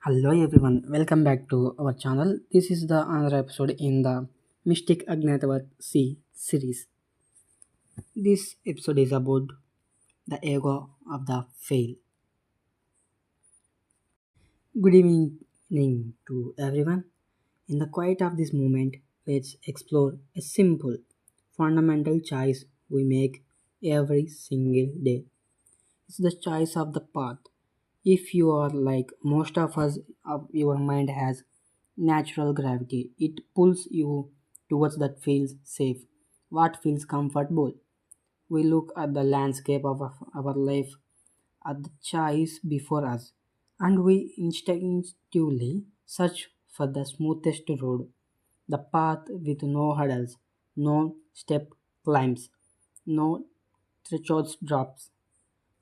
Hello everyone, welcome back to our channel. This is the another episode in the Mystic Agnathavasi series. This episode is about the ego of the fail. Good evening to everyone. In the quiet of this moment, let's explore a simple, fundamental choice we make every single day. It's the choice of the path. If you are like most of us, your mind has natural gravity. It pulls you towards that feels safe, what feels comfortable. We look at the landscape of our life, at the choice before us, and we instinctively search for the smoothest road, the path with no hurdles, no step climbs, no threshold drops.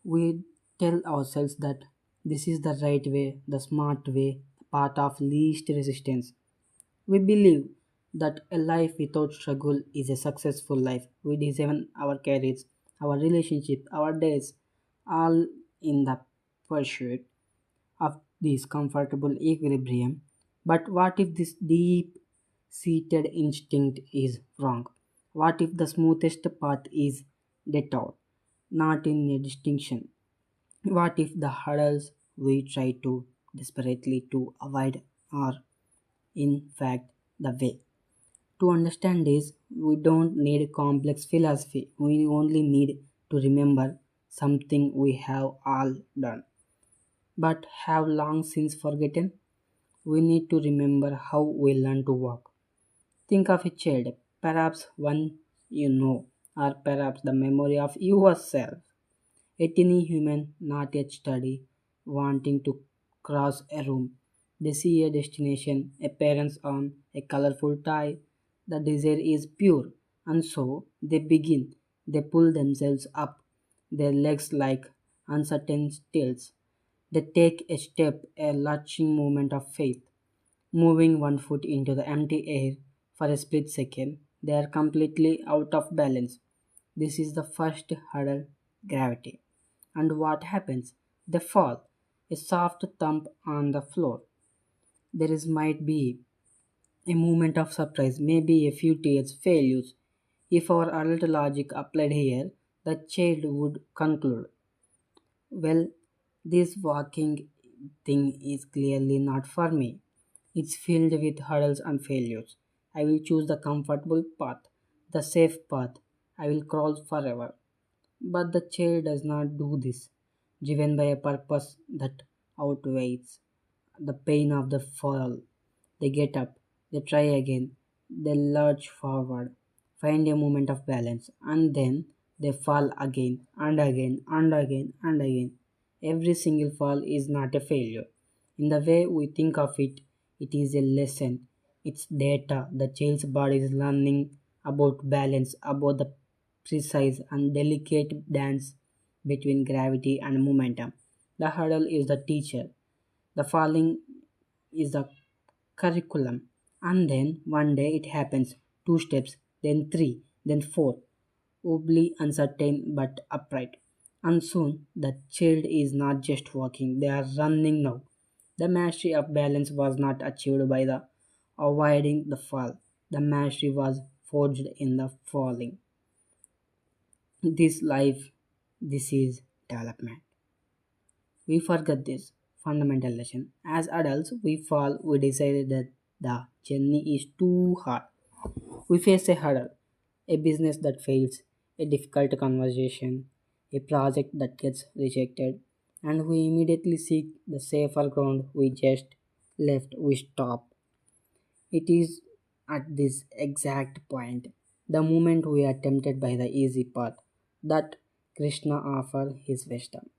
We tell ourselves that this is the right way, the smart way, the path of least resistance. We believe that a life without struggle is a successful life. We design our careers, our relationship, our days, all in the pursuit of this comfortable equilibrium. But what if this deep seated instinct is wrong? What if the smoothest path is detour, not in a distinction? What if the hurdles we try to desperately to avoid are in fact the way? To understand this, we don't need complex philosophy. We only need to remember something we have all done, but have long since forgotten. We need to remember how we learn to walk. Think of a child, perhaps one you know, or perhaps the memory of yourself. A tiny human, not yet study, wanting to cross a room. They see a destination, a parents on a colorful tie. The desire is pure, and so they begin. They pull themselves up, their legs like uncertain stilts. They take a step, a lurching movement of faith. Moving one foot into the empty air for a split second, they are completely out of balance. This is the first hurdle, gravity. And what happens? They fall. A soft thump on the floor. There is might be a moment of surprise, maybe a few tears, failures. If our adult logic applied here, the child would conclude, well, this walking thing is clearly not for me. It's filled with hurdles and failures. I will choose the comfortable path, the safe path. I will crawl forever. But the child does not do this, driven by a purpose that outweighs the pain of the fall. They get up, they try again, they lurch forward, find a moment of balance, and then they fall again and again and again and again. Every single fall is not a failure. In the way we think of it, it is a lesson. It's data. The child's body is learning about balance, about the precise and delicate dance between gravity and momentum. The hurdle is the teacher. The falling is the curriculum. And then one day it happens. Two steps, then three, then four. Wobbly, uncertain, but upright. And soon the child is not just walking, they are running now. The mastery of balance was not achieved by the avoiding the fall. The mastery was forged in the falling. This life, this is development. We forget this fundamental lesson. As adults, we fall, we decide that the journey is too hard. We face a hurdle, a business that fails, a difficult conversation, a project that gets rejected, and we immediately seek the safer ground we just left. We stop. It is at this exact point, the moment we are tempted by the easy path, that Krishna offers his wisdom.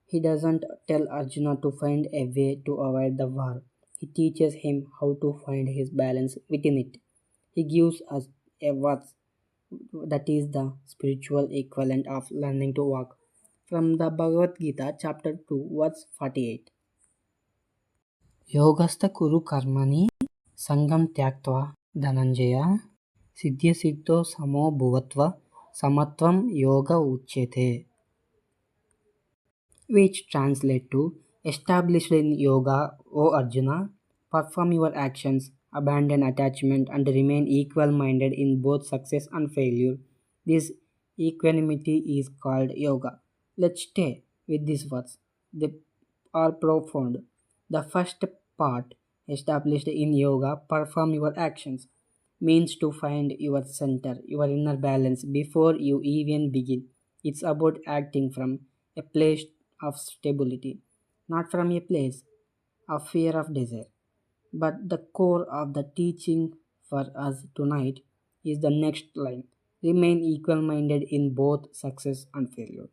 He doesn't tell Arjuna to find a way to avoid the war. He teaches him how to find his balance within it. He gives us a verse that is the spiritual equivalent of learning to walk. From the Bhagavad Gita, chapter 2, verse 48. Yogastha kuru karmani sangam tyaktva dhananjaya siddhya siddho samo bhuvatva samatvam yoga uchyate, which translate to Established in yoga, O Arjuna, perform your actions, abandon attachment, and remain equal minded in both success and failure. This equanimity is called yoga. Let's stay with these words. They are profound. The first part, established in yoga, perform your actions, means to find your center, your inner balance before you even begin. It's about acting from a place of stability, not from a place of fear of desire. But the core of the teaching for us tonight is the next line: remain equal minded in both success and failure.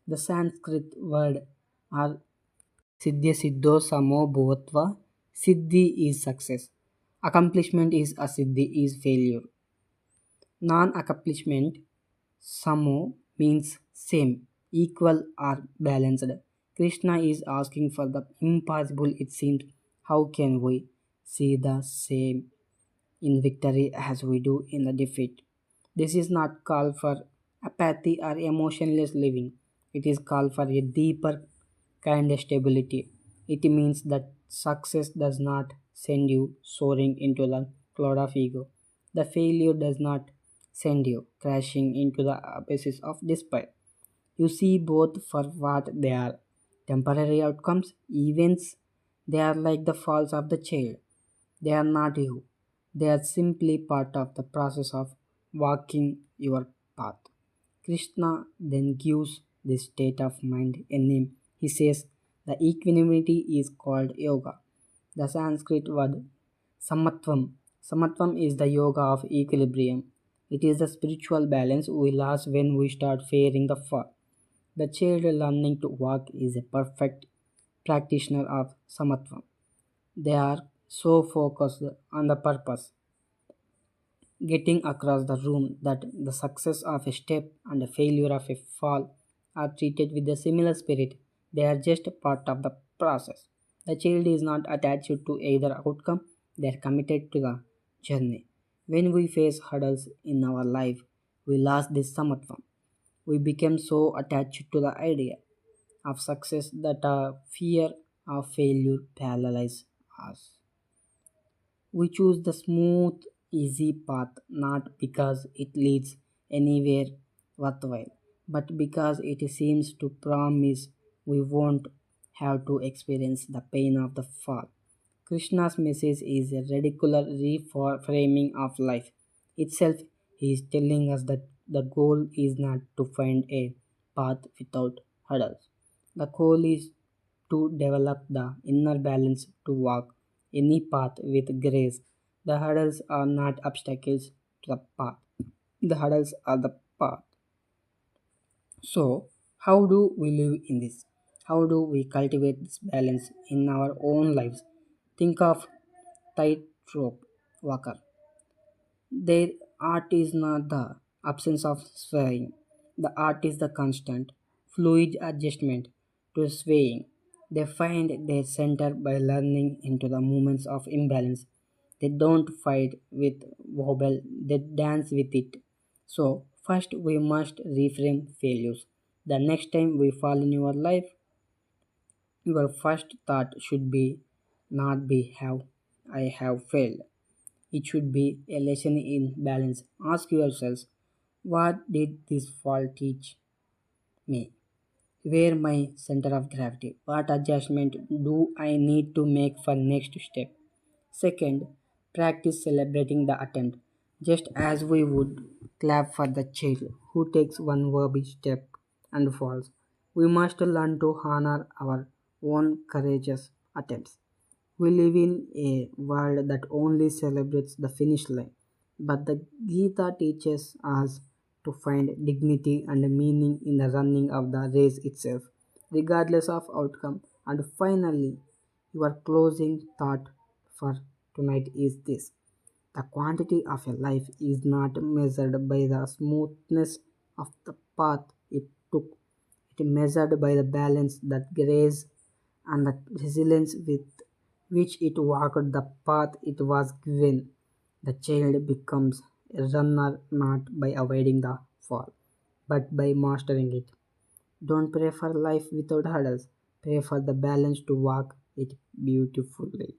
The Sanskrit word are siddhya siddho samo bhuvatva. Siddhi is success. Accomplishment is asiddhi is failure. Non-accomplishment samo means same, equal or balanced. Krishna is asking for the impossible it seems. How can we see the same in victory as we do in the defeat? This is not call for apathy or emotionless living. It is call for a deeper kind of stability. It means that success does not send you soaring into the cloud of ego. The failure does not send you crashing into the abyss of despair. You see both for what they are: temporary outcomes, events. They are like the falls of the child. They are not you. They are simply part of the process of walking your path. Krishna then gives this state of mind a name. He says the equanimity is called yoga. The Sanskrit word samatvam. Samatvam is the yoga of equilibrium. It is the spiritual balance we lose when we start fearing the fall. The child learning to walk is a perfect practitioner of samatvam. They are so focused on the purpose, getting across the room, that the success of a step and the failure of a fall are treated with a similar spirit. They are just a part of the process. The child is not attached to either outcome, they are committed to the journey. When we face hurdles in our life, we lost this samatvam. We become so attached to the idea of success that our fear of failure paralyzes us. We choose the smooth, easy path not because it leads anywhere worthwhile, but because it seems to promise we won't have to experience the pain of the fall. Krishna's message is a radical reframing of life itself. He is telling us that the goal is not to find a path without hurdles. The goal is to develop the inner balance to walk any path with grace. The hurdles are not obstacles to the path. The hurdles are the path. So, how do we live in this? How do we cultivate this balance in our own lives? Think of tightrope walker. Their art is not the absence of swaying. The art is the constant, fluid adjustment to swaying. They find their center by learning into the moments of imbalance. They don't fight with wobble, they dance with it. So, first we must reframe failures. The next time we fall in your life, your first thought should be not be how I have failed. It should be a lesson in balance. Ask yourselves, what did this fall teach me? Where my center of gravity? What adjustment do I need to make for next step? Second, practice celebrating the attempt. Just as we would clap for the child who takes one verbal step and falls, we must learn to honor our own courageous attempts. We live in a world that only celebrates the finish line, but the Gita teaches us to find dignity and meaning in the running of the race itself, regardless of outcome. And finally, your closing thought for tonight is this: the quantity of a life is not measured by the smoothness of the path it took. It is measured by the balance, that grace, and the resilience with which it walked the path it was given. The child becomes a runner not by avoiding the fall, but by mastering it. Don't pray for life without hurdles. Pray for the balance to walk it beautifully.